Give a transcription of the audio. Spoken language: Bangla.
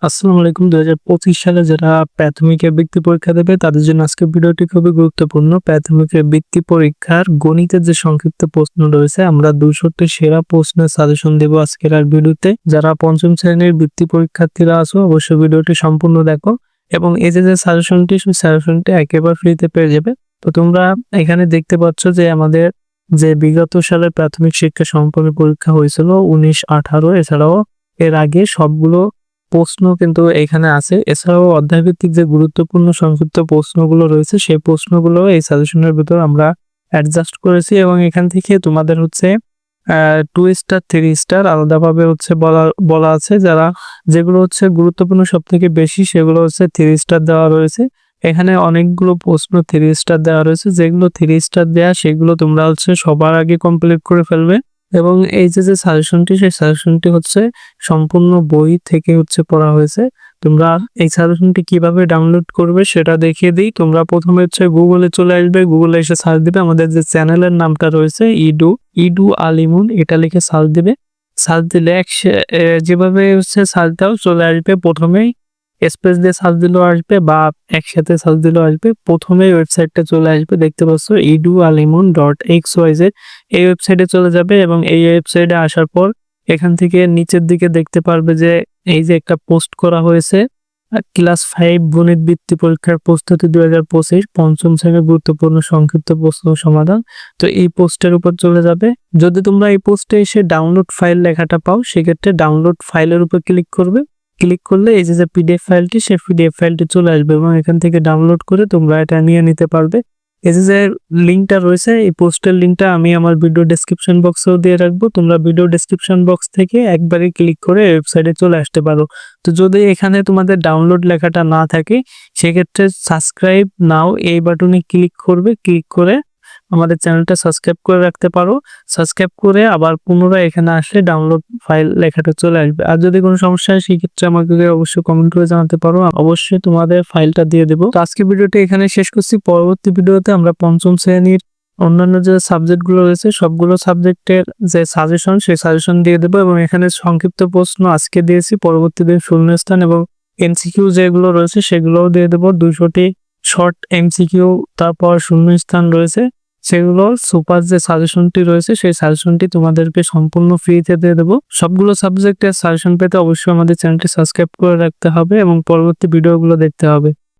আসসালামু আলাইকুম। ২০২৫ সালে যারা প্রাথমিকের বৃত্তি পরীক্ষা দেবে তাদের জন্য আজকের ভিডিওটি খুবই গুরুত্বপূর্ণ। প্রাথমিকের বৃত্তি পরীক্ষার গণিতের যে সংক্ষিপ্ত প্রশ্ন রয়েছে, আমরা ২০০ টি সেরা প্রশ্নের সাজেশন দেব আজকের ভিডিওতে। যারা পঞ্চম শ্রেণীর বৃত্তি পরীক্ষার্থীরা আছো অবশ্যই ভিডিওটি সম্পূর্ণ দেখো এবং এই যে সাজেশনটি সেই সাজেশনটি একেবারে ফ্রিতে পেয়ে যাবে। তো তোমরা এখানে দেখতে পাচ্ছ যে আমাদের যে বিগত সালে প্রাথমিক শিক্ষা সমাপনী পরীক্ষা হয়েছিল ১৯-১৮, এছাড়াও এর আগে সবগুলো প্রশ্ন কিন্তু এখানে আছে। এছাড়াও অধ্যায়ভিত্তিক যে গুরুত্বপূর্ণ সংক্ষিপ্ত প্রশ্নগুলো রয়েছে সেই প্রশ্নগুলো এই সাজেশনের ভিতর আমরা অ্যাডজাস্ট করেছি এবং এখান থেকে তোমাদের হচ্ছে 2 স্টার 3 স্টার আলাদাভাবে হচ্ছে বলা বলা আছে। যেগুলো হচ্ছে গুরুত্বপূর্ণ সবথেকে বেশি সেগুলো হচ্ছে 3 স্টার দেওয়া রয়েছে। এখানে অনেকগুলো প্রশ্ন 3 স্টার দেওয়া রয়েছে। যেগুলো 3 স্টার দেয়া সেগুলো তোমরা হচ্ছে সবার আগে কমপ্লিট করে ফেলবে এবং এই যে সাজেশনটি সেই সাজেশনটি হচ্ছে সম্পূর্ণ বই থেকে হচ্ছে পড়া হয়েছে। তোমরা এই সাজেশনটি কিভাবে ডাউনলোড করবে সেটা দেখিয়ে দিই। তোমরা প্রথমে হচ্ছে গুগলে চলে আসবে। গুগলে এসে সার্চ দিবে আমাদের যে চ্যানেলের নামটা রয়েছে ইডু আলিমুন, এটা লিখে সার্চ দিবে। সার্চ দিলে যেভাবে হচ্ছে সার্চ দাও চলে আসবে। প্রথমেই স্পেস দিয়ে সার্চ দিলেও আসবে বা একসাথে সার্চ দিলেও আসবে। প্রথমেই ওয়েবসাইটটা চলে আসবে, দেখতে পাচ্ছ edualimun.xyz। এই ওয়েবসাইটে চলে যাবে এবং এই ওয়েবসাইটে আসার পর এখান থেকে নিচের দিকে দেখতে পারবে যে এই যে একটা পোস্ট করা হয়েছে, ক্লাস 5 গণিত বৃত্তি পরীক্ষার প্রস্তুতি 2025 পঞ্চম শ্রেণীর গুরুত্বপূর্ণ সংক্ষিপ্ত প্রশ্ন সমাধান। তো এই পোস্টের উপর চলে যাবে। যদি তোমরা এই পোস্টে এসে ডাউনলোড ফাইল লেখাটা পাও সেক্ষেত্রে ডাউনলোড ফাইলের উপর ক্লিক করবে। ক্লিক করলে এই যে পিডিএফ ফাইলটি সেই পিডিএফ ফাইলটি চলে আসবে এবং এখান থেকে ডাউনলোড করে তোমরা এটা নিয়ে নিতে পারবে। এই যে লিঙ্কটা রয়েছে এই পোস্টের লিঙ্কটা আমি আমার ভিডিও ডেসক্রিপশন বক্সেও দিয়ে রাখবো। তোমরা ভিডিও ডেসক্রিপশন বক্স থেকে একবারে ক্লিক করে ওয়েবসাইটে চলে আসতে পারো। তো যদি এখানে তোমাদের ডাউনলোড লেখাটা না থাকে সেক্ষেত্রে সাবস্ক্রাইব নাও এই বাটনে ক্লিক করবে। ক্লিক করে আমাদের চ্যানেলটা সাবস্ক্রাইব করে রাখতে পারো। সাবস্ক্রাইব করে আবার পুনরায় এখানে আসলে ডাউনলোড ফাইল লেখাটা চলে আসবে। আর যদি কোনো সমস্যা হয় সেক্ষেত্রে আমাকে অবশ্যই কমেন্ট করে জানাতে পারো, অবশ্যই তোমাদের ফাইলটা দিয়ে দেবো। তো আজকে ভিডিওটা এখানে শেষ করছি। পরবর্তী ভিডিওতে আমরা পঞ্চম শ্রেণীর অন্যান্য যে সাবজেক্টগুলো রয়েছে সবগুলো সাবজেক্টের যে সাজেশন সেই সাজেশন দিয়ে দেবো এবং এখানে সংক্ষিপ্ত প্রশ্ন আজকে দিয়েছি, পরবর্তীতে শূন্যস্থান এবং এমসিকিউ যেগুলো রয়েছে সেগুলোও দিয়ে দেবো। 200টি শর্ট এমসিকিউ তারপর শূন্যস্থান রয়েছে, সেগুলো সুপার যে সাজেশনটি রয়েছে সেই সাজেশনটি তোমাদেরকে সম্পূর্ণ ফ্রিতে দিয়ে দেবো। সবগুলো সাবজেক্টের সাজেশন পেতে অবশ্যই আমাদের চ্যানেলটি সাবস্ক্রাইব করে রাখতে হবে এবং পরবর্তী ভিডিওগুলো দেখতে হবে।